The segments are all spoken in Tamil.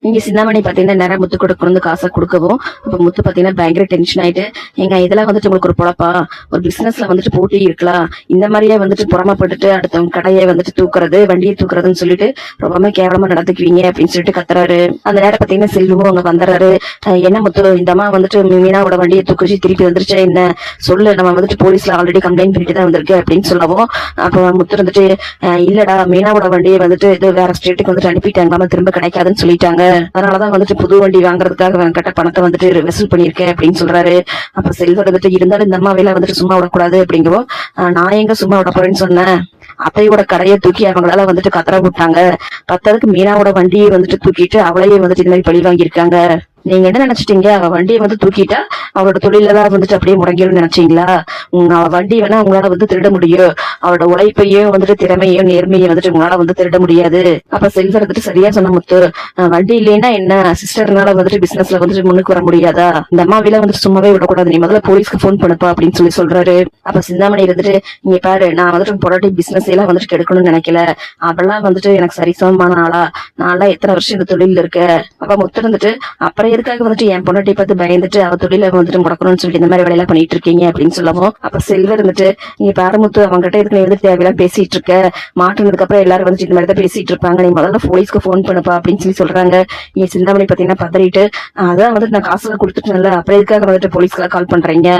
இங்க சிந்தாமணி பாத்தீங்கன்னா நிறைய முத்து கொடுக்கணும் காசை கொடுக்கவும், அப்ப முத்து பாத்தீங்கன்னா பயங்கர டென்ஷன் ஆயிட்டு, எங்க இதெல்லாம் வந்துட்டு உங்களுக்கு ஒரு பொழப்பா, ஒரு பிசினஸ்ல வந்துட்டு போட்டி இருக்கலாம், இந்த மாதிரியே வந்துட்டு புறமப்பட்டுட்டு அடுத்தவங்க கடையை வந்துட்டு தூக்குறது, வண்டியை தூக்குறதுன்னு சொல்லிட்டு ரொம்பவே கேவலமா நடந்துக்குவீங்க அப்படின்னு சொல்லிட்டு கத்துறாரு. அந்த நேரம் பாத்தீங்கன்னா செல்வமும் அங்க வந்துடுறாரு. என்ன முத்து, இந்த அம்மா வந்துட்டு மீனாவோட வண்டியை தூக்கி திருப்பி வந்துருச்சா என்ன சொல்லு, நம்ம வந்துட்டு போலீஸ்ல ஆல்ரெடி கம்ப்ளைண்ட் பண்ணிட்டு தான் வந்திருக்கு அப்படின்னு சொல்லவும், அப்ப முத்து வந்துட்டு இல்லடா, மீனாவோட வண்டியை வந்துட்டு இது வேற ஸ்டேட்டுக்கு வந்துட்டு அனுப்பிட்டாங்க, திரும்ப கிடைக்காதுன்னு சொல்லிட்டாங்க, அதனாலதான் வந்துட்டு புது வண்டி வாங்குறதுக்காக வெங்கட்ட பணத்தை வந்துட்டு வசூல் பண்ணிருக்கேன் அப்படின்னு சொல்றாரு. அப்ப செல்வர் வந்துட்டு இருந்தாலும் இந்த அம்மாவையில வந்துட்டு சும்மா விடக்கூடாது அப்படிங்கவோ, நான் எங்க சும்மா விட போறேன்னு சொன்னேன், அத்தையோட கடையை தூக்கி அவங்களால வந்துட்டு கத்தர விட்டாங்க, பத்ததுக்கு மீனாவோட வண்டியை வந்துட்டு தூக்கிட்டு அவளையே வந்துட்டு இந்த மாதிரி பழி வாங்கியிருக்காங்க. நீங்க என்ன நினைச்சிட்டீங்க, அவ வண்டியை வந்து தூக்கிட்டா அவளோட தொழிலதான் வந்துட்டு அப்படியே முடங்கிடும் நினைச்சீங்களா? அவ வண்டி வேணா உங்களால வந்து திருட முடியும், அவளோட உழைப்பையும் வந்துட்டு திறமையும் நேர்மையும் வந்துட்டு உங்களால வந்து திருட முடியாது. அப்ப செல்வர் வந்துட்டு சரியா சொன்ன முத்து, வண்டி இல்லைன்னா என்ன, சிஸ்டர்னால வந்துட்டு பிசினஸ்ல வந்துட்டு முன்னுக்கு வர முடியாதா, இந்த அம்மாவில வந்துட்டு சும்மாவே விடக்கூடாது, நீ முதல்ல போலீஸ்க்கு போன் பண்ணுப்பா அப்படின்னு சொல்லி சொல்றாரு. அப்ப சிந்தாமணி இருந்துட்டு, இங்க பாரு, நான் வந்துட்டு பொருட்டி பிசினஸ் எல்லாம் வந்துட்டு கெடுக்கணும்னு நினைக்கல, அவெல்லாம் வந்துட்டு எனக்கு சரிசமமான ஆளா, நான் எத்தனை வருஷம் இந்த தொழில இருக்க. அப்ப முத்து இருந்துட்டு, அப்புறம் எதுக்காக வந்துட்டு என் பொண்ணாட்டி பார்த்து பயந்துட்டு அவ தொழில வந்துட்டு முடக்கணும்னு சொல்லிட்டு இந்த மாதிரி வேலையெல்லாம் பண்ணிட்டு இருக்கீங்க அப்படின்னு சொல்லவும், அப்ப செல்வர் இருந்துட்டு, நீ பாரமுத்து, அவங்ககிட்ட இதுக்கு நீ வந்துட்டு தேவையெல்லாம் பேசிட்டு இருக்க, மாற்றினதுக்கு அப்புறம் எல்லாரும் வந்துட்டு இந்த மாதிரி தான் பேசிட்டு இருப்பாங்க, நீ முதல்ல போலீஸ்க்கு போன் பண்ணுப்பா அப்படின்னு சொல்லி சொல்றாங்க. நீ சிந்தாமணி பாத்தீங்கன்னா பதறிட்டு, அதான் வந்துட்டு நான் காசுல கொடுத்துட்டேன்ல, அப்புறம் எதுக்காக வந்துட்டு போலீஸ்க்கு கால் பண்றீங்க,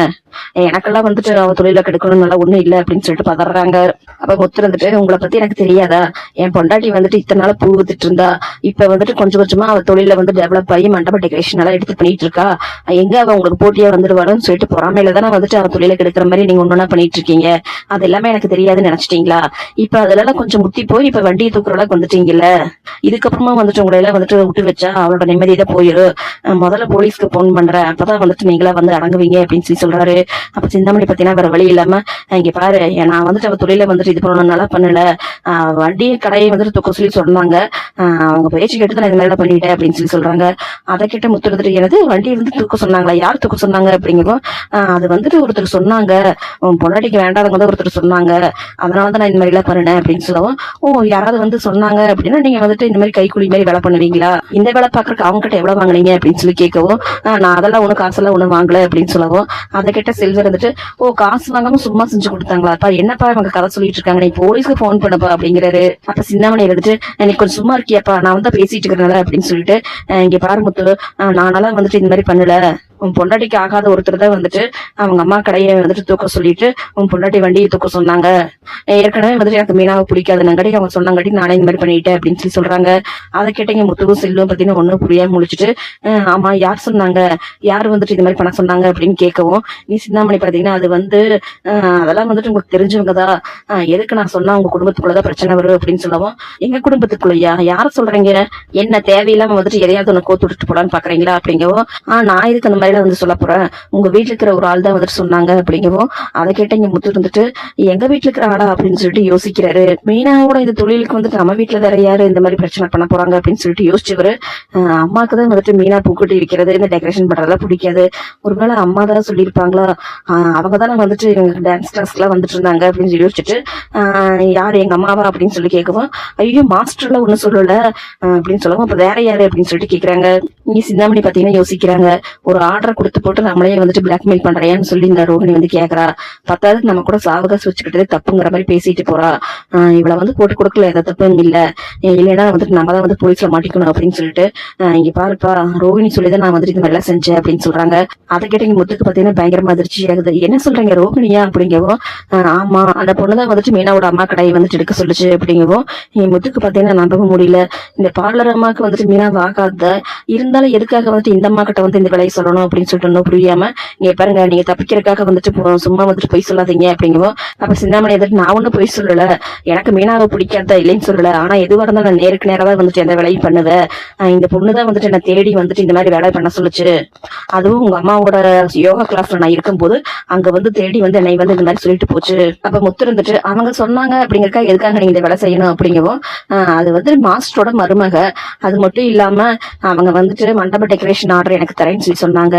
எனக்கெல்லாம் வந்துட்டு அவ தொழில கெடுக்கணும் நல்லா ஒண்ணும் இல்ல அப்படின்னு சொல்லிட்டு பதறாங்க. அப்ப முத்து இருந்துட்டு, உங்களை பத்தி எனக்கு தெரியாதா, என் பொண்டாட்டி வந்துட்டு இத்தனை நாள் பூ வித்துட்டு இருந்தா, இப்ப வந்துட்டு கொஞ்சம் கொஞ்சமா அவ தொழில வந்து டெவலப் ஆகி மண்டப டெக்கரேஷன் எல்லாம் எடுத்து பண்ணிட்டு இருக்கா, எங்க அவ உங்களுக்கு போட்டியா வந்துடுவாருன்னு சொல்லிட்டு பொறாமையில தானே வந்துட்டு அவ தொழில கெடுக்கிற மாதிரி நீங்க ஒண்ணுன்னா பண்ணிட்டு இருக்கீங்க, அது எல்லாமே எனக்கு தெரியாதுன்னு நினைச்சிட்டீங்களா, இப்ப அதெல்லாம் கொஞ்சம் முத்தி போய் இப்ப வண்டியை தூக்குற அளவுக்கு வந்துட்டீங்கல்ல, இதுக்கப்புறமா வந்துட்டு உங்களை எல்லாம் வந்துட்டு விட்டு வச்சா அவளோட நிம்மதியதான் போயிடும், முதல்ல போலீஸ்க்கு போன் பண்றேன், அப்பதான் வந்துட்டு நீங்களா வந்து அடங்குவீங்க அப்படின்னு சொல்லி சொல்றாரு. அப்ப சிந்தாமணி பாத்தீங்கன்னா வேற வழி இல்லாம, இங்க பாரு, நான் வந்துட்டு அவ தொழில வந்துட்டு இது பண்ணணும்னால பண்ணல, வண்டி கடையை வந்துட்டு தூக்க சொல்லி சொன்னாங்க, அவங்க பேச்சு கேட்டு நான் இது மாதிரி பண்ணிட்டேன் அப்படின்னு சொல்லி சொல்றாங்க. அதை கிட்ட முத்து வந்துட்டு, எனது வண்டியை வந்து தூக்க சொன்னாங்களா, யார் தூக்க சொன்னாங்க அப்படிங்கிறப்போ, அது வந்துட்டு ஒருத்தர் சொன்னாங்க, உன் பொண்டாட்டிக்கு வேண்டாதவங்க தான் ஒருத்தர் சொன்னாங்க, அதனாலதான் நான் இந்த மாதிரி எல்லாம் பண்ணினேன் அப்படின்னு சொல்லவும், ஓ, யாராவது வந்து சொன்னாங்க அப்படின்னா நீங்க வந்துட்டு இந்த மாதிரி கைக்கூலி மாதிரி வேலை பண்ணுவீங்களா, இந்த வேலை பாக்குறதுக்கு அவங்க கிட்ட எவ்வளவு வாங்கினீங்க அப்படின்னு சொல்லி கேட்கவும், நான் அதெல்லாம் ஒண்ணு காசெல்லாம் ஒண்ணு வாங்கல அப்படின்னு சொல்லவும், அதை கிட்ட செல்வர் வந்துட்டு, ஓ, காசு வாங்காம சும்மா செஞ்சு கொடுத்தாங்களாப்பா, என்னப்பா இவங்க கதை சொல்லிட்டு இருக்காங்க, நீ போலீஸ்க்கு போன் பண்ணப்பா அப்படிங்கிறாரு. அப்ப சிந்தாமணி இருந்துட்டு, எனக்கு கொஞ்சம் சும்மா இருக்கியாப்பா, நான் வந்து பேசிட்டு இருக்கிறனால அப்படின்னு சொல்லிட்டு, இங்க பாரு முத்து, நானெல்லாம் வந்துட்டு இந்த மாதிரி பண்ணல, உன் பொண்டாட்டிக்கு ஆகாத ஒருத்தர் தான் வந்துட்டு அவங்க அம்மா கடையை வந்துட்டு தூக்க சொல்லிட்டு உன் பொண்டாட்டி வண்டியை தூக்க சொன்னாங்க, ஏற்கனவே வந்துட்டு எனக்கு மீனாவை பிடிக்காதுனாங்காட்டி அவங்க சொன்னாங்காட்டி நானே இந்த மாதிரி பண்ணிட்டேன் அப்படின்னு சொல்லி சொல்றாங்க. அதை கேட்டீங்க முத்துவும் செல்லும் பார்த்தீங்கன்னா ஒன்னும் புரியாம முடிச்சுட்டு, ஆமா, யார் சொன்னாங்க, யார் வந்துட்டு இந்த மாதிரி பண்ண சொன்னாங்க அப்படின்னு கேட்கவும், நீ சிந்தாமணி பாத்தீங்கன்னா, அது வந்து அதெல்லாம் வந்துட்டு உங்களுக்கு தெரிஞ்சவங்க தான், எதுக்கு நான் சொன்னா உங்க குடும்பத்துக்குள்ளதான் பிரச்சனை வரும் அப்படின்னு சொல்லவும், எங்க குடும்பத்துக்குள்ளயா, யார சொல்றீங்க, என்ன தேவையில்லாம வந்துட்டு எதையாவது ஒண்ணு கோத்து விட்டுட்டு போலான்னு பாக்குறீங்களா அப்படிங்கவும், நான் இதுக்கு அந்த மாதிரி வந்து சொல்ல போறேன், உங்க வீட்டுல இருக்கிற ஒரு ஆள் தான் வந்துட்டு சொன்னாங்க அப்படிங்கவும், அதை கேட்ட இங்க முத்து இருந்துட்டு, எங்க வீட்டுல இருக்கிற ஆளா அப்படின்னு சொல்லிட்டு யோசிக்கிறாரு. மீனாவோட இந்த தொழிலுக்கு வந்துட்டு நம்ம வீட்டுல வேற யாரு இந்த மாதிரி பிரச்சனை பண்ண போறாங்க அப்படின்னு சொல்லிட்டு யோசிச்சவரு, அம்மாக்கு தான் வந்துட்டு மீனா பூக்கட்டி வைக்கிறது இந்த டெக்கரேஷன் பண்றதெல்லாம் பிடிக்காது, ஒருவேளை அம்மா தான் சொல்லியிருப்பாங்களா, அவங்க தானே வந்துட்டு டான்ஸ் கிளாஸ்க்கு எல்லாம் வந்துட்டு இருந்தாங்க அப்படின்னு சொல்லி யோசிச்சுட்டு, யாரு எங்க அம்மாவா அப்படின்னு சொல்லி கேட்கவும், ஐயோ மாஸ்டர்ல ஒண்ணு சொல்லல அப்படின்னு சொல்லவும், அப்ப வேற யாரு அப்படின்னு சொல்லிட்டு கேக்குறாங்க. இங்க சிந்தாமணி பாத்தீங்கன்னா யோசிக்கிறாங்க, ஒரு ஆர்டர் கொடுத்து போட்டு நம்மளே வந்துட்டு பிளாக்மெயில் பண்றியான்னு சொல்லி இந்த ரோகிணி வந்து கேக்குறா, பத்தாவது நம்ம கூட சாவகாசம் வச்சுக்கிட்டது தப்புங்கிற மாதிரி பேசிட்டு போறா, இவளை வந்து போட்டு கொடுக்கல எந்த தப்பும் இல்ல, இல்லைன்னா வந்துட்டு நம்ம தான் வந்து போலீஸ்ல மாட்டிக்கணும் அப்படின்னு சொல்லிட்டு, இங்க பாருப்பா, ரோகிணி சொல்லிதான் நான் வந்துட்டு இந்த மாதிரி எல்லாம் செஞ்சேன் அப்படின்னு சொல்றாங்க. அதை கேட்ட இங்க முத்துக்கு பாத்தீங்கன்னா பயங்கரமா அதிர்ச்சி ஆகுது, என்ன சொல்றீங்க ரோகிணியா அப்படிங்கவும், ஆமா, அந்த பொண்ணுதான் வந்துட்டு மீனாவோட அம்மா கடையை வந்துட்டு எடுக்க சொல்லுச்சு அப்படிங்கவும், என் முத்துக்கு பாத்தீங்கன்னா நம்பவும் முடியல, இந்த பார்லர் அம்மாவுக்கு வந்துட்டு மீனா ஆகாத இருந்தாலும் எதுக்காக வந்துட்டு இந்த அம்மா கிட்ட வந்து இந்த வேலையை சொல்லணும் அப்படின்னு சொல்லிட்டு ஒன்னும் புரியாம, நீங்க பாருங்க, நீங்க தப்பிக்கிறதுக்காக வந்துட்டு சும்மா வந்துட்டு பொய் சொல்லாதீங்க அப்படிங்கவும், அப்ப சிந்தாமணி வந்துட்டு, நான் ஒன்னும் பொய் சொல்லல, எனக்கு மீனாவை பிடிக்காத இல்லைன்னு சொல்லல, ஆனா எதுவாக இருந்தாலும் நான் நேருக்கு நேரதான் வந்துட்டு எந்த வேலையும் பண்ணுவேன், இந்த பொண்ணுதான் வந்துட்டு என்ன தேடி வந்துட்டு இந்த மாதிரி வேலை பண்ண சொல்லுச்சு, அதுவும் உங்க அம்மாவோட யோகா கிளாஸ்ல நான் இருக்கும்போது அங்க வந்து தேடி வந்து என்னை வந்து இந்த மாதிரி சொல்லிட்டு போச்சு. அப்ப முத்து இருந்துட்டு, அவங்க சொன்னாங்க அப்படிங்கறக்கா எதுக்காக நீங்க இந்த வேலை செய்யணும் அப்படிங்கவும், அது வந்து மாஸ்டரோட மருமக, அது மட்டும் இல்லாம அவங்க வந்துட்டு வந்துட்டு மண்டப டெக்கரேஷன் ஆர்டர் எனக்கு தரேன்னு சொல்லி சொன்னாங்க.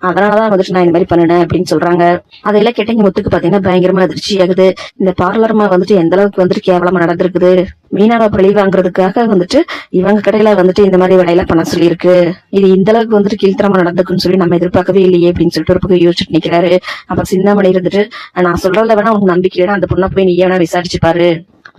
அதனாலதான் வந்துட்டு நான் இந்த மாதிரி பண்ணினேன் அப்படின்னு சொல்றாங்க. அதெல்லாம் கேட்ட இங்க முத்துக்கு பாத்தீங்கன்னா பயங்கரமா அதிர்ச்சி ஆகுது. இந்த பார்லர்மா வந்துட்டு எந்த அளவுக்கு வந்துட்டு கேவலமா நடந்திருக்குது. மீனாவை பழி வாங்குறதுக்காக வந்துட்டு இவங்க கடையில வந்துட்டு இந்த மாதிரி வேலையெல்லாம் பண்ண சொல்லியிருக்கு. இது இந்த அளவுக்கு வந்துட்டு கீழ்த்தரமா நடந்துக்குன்னு சொல்லி நம்ம எதிர்பார்க்கவே இல்லையே அப்படின்னு சொல்லிட்டு ஒரு பக்கம் யோசிச்சுட்டு நிக்கிறாரு. அப்ப சிந்தாமணி இருந்துட்டு, நான் சொல்றத வேணா உனக்கு நம்பிக்கை இல்லைன்னா அந்த பொண்ணை போய் நீ வேணா விசாரிச்சு பாரு.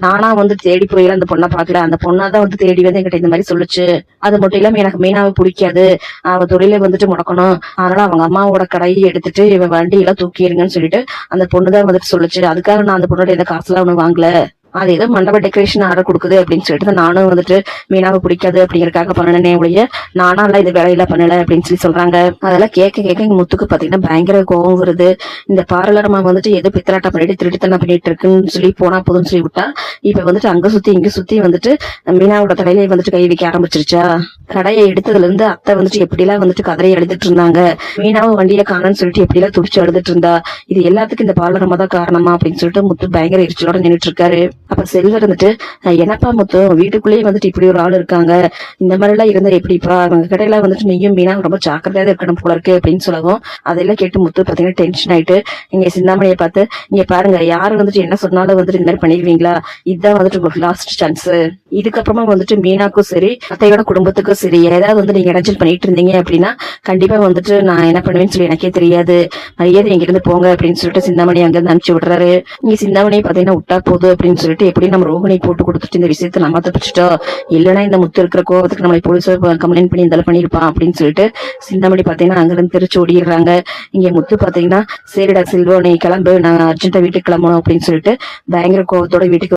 நானா வந்து தேடி போயில அந்த பொண்ணை பாக்கல, அந்த பொண்ணாதான் வந்து தேடி வந்து என்கிட்ட இந்த மாதிரி சொல்லுச்சு. அது மட்டும் இல்லாம எனக்கு மீனாவை பிடிக்காது, அவ தொழிலை வந்துட்டு முடக்கணும், அதனால அவங்க அம்மாவோட கடையை எடுத்துட்டு இவ வண்டியெல்லாம் தூக்கிடுங்கன்னு சொல்லிட்டு அந்த பொண்ணுதான் வந்துட்டு சொல்லுச்சு. அதுக்காக நான் அந்த பொண்ணோட இந்த காசுலாம் ஒண்ணு வாங்கல. அது ஏதோ மண்டப டெக்கரேஷன் ஆர்டர் கொடுக்குது அப்படின்னு சொல்லிட்டு நானும் வந்துட்டு மீனாவை பிடிக்காது அப்படிங்கறக்காக பண்ணனே ஒழிய நானால இந்த வேலையெல்லாம் பண்ணல அப்படின்னு சொல்லி சொல்றாங்க. அதெல்லாம் கேட்க இங்க முத்துக்கு பாத்தீங்கன்னா பயங்கர கோவம் வருது. இந்த பார்லரமா வந்துட்டு ஏதோ பித்தலாட்டம் பண்ணிட்டு திருட்டுத்தனம் பண்ணிட்டு இருக்குன்னு சொல்லி போனா போதும்னு சொல்லி விட்டா, இப்ப வந்துட்டு அங்க சுத்தி இங்க சுத்தி வந்துட்டு மீனாவோட தலையிலே வந்துட்டு கை வைக்க ஆரம்பிச்சிருச்சா. கடையை எடுத்ததுல இருந்து அத்தை வந்துட்டு எப்படி எல்லாம் வந்துட்டு கதறையை எழுதிட்டு இருந்தாங்க. மீனாவும் வண்டியில காணன்னு சொல்லிட்டு எப்படி எல்லாம் துடிச்சு எழுதிட்டு இருந்தா. இது எல்லாத்துக்கும் இந்த பார்லரமா தான் காரணமா அப்படின்னு சொல்லிட்டு முத்து பயங்கர எரிச்சலோட நின்றுட்டு இருக்காரு. அப்ப செல்வர் வந்துட்டு, என்னப்பா முத்து, வீட்டுக்குள்ளேயே வந்துட்டு இப்படி ஒரு ஆள் இருக்காங்க, இந்த மாதிரி எல்லாம் இருந்தா எப்படிப்பா, அவங்க கடையில வந்துட்டு நீயும் மீனா ரொம்ப ஜாக்கிரதையா இருக்கணும் போல இருக்கு அப்படின்னு சொல்லவும், அதெல்லாம் கேட்டு முத்து பாத்தீங்கன்னா டென்ஷன் ஆயிட்டு இங்க சிந்தாமணியை பார்த்து, இங்க பாருங்க, யாரு வந்துட்டு என்ன சொன்னாலும் வந்துட்டு இந்த மாதிரி பண்ணிடுவீங்களா, இதுதான் வந்துட்டு உங்களுக்கு லாஸ்ட் சான்ஸ். இதுக்கப்புறமா வந்துட்டு மீனாக்கும் சரி அத்தையோட குடும்பத்துக்கும் சரி ஏதாவது வந்து நீங்க இடைஞ்சல் பண்ணிட்டு இருந்தீங்க அப்படின்னா கண்டிப்பா வந்துட்டு நான் என்ன பண்ணுவேன்னு சொல்லி எனக்கே தெரியாது, மரியாதை எங்க இருந்து போங்க அப்படின்னு சொல்லிட்டு சிந்தாமணி அங்க இருந்து அனுப்பிச்சு விடுறாரு. இங்க சிந்தாமணியை பாத்தீங்கன்னா விட்டா போதும் அப்படின்னு சொல்லிட்டு எப்படி நம்ம ரோகிணி போட்டு கொடுத்துட்டு இந்த விஷயத்த நம்ம தப்பிச்சிட்டோம், இல்லைன்னா இந்த முத்து இருக்கிற கோவத்துக்கு நம்மளை போலீஸ் கம்ப்ளைண்ட் பண்ணி இந்த பண்ணிருப்பான் அப்படின்னு சொல்லிட்டு சிந்தாமணி பாத்தீங்கன்னா அங்கிருந்து திருச்சி ஓடிடுறாங்க. இங்க முத்து பாத்தீங்கன்னா சரிடா செல்வம் நீ கிளம்பு, நான் அர்ஜென்ட்டா வீட்டுக்கு கிளம்பணும் அப்படின்னு சொல்லிட்டு பயங்கர கோவத்தோட வீட்டுக்கு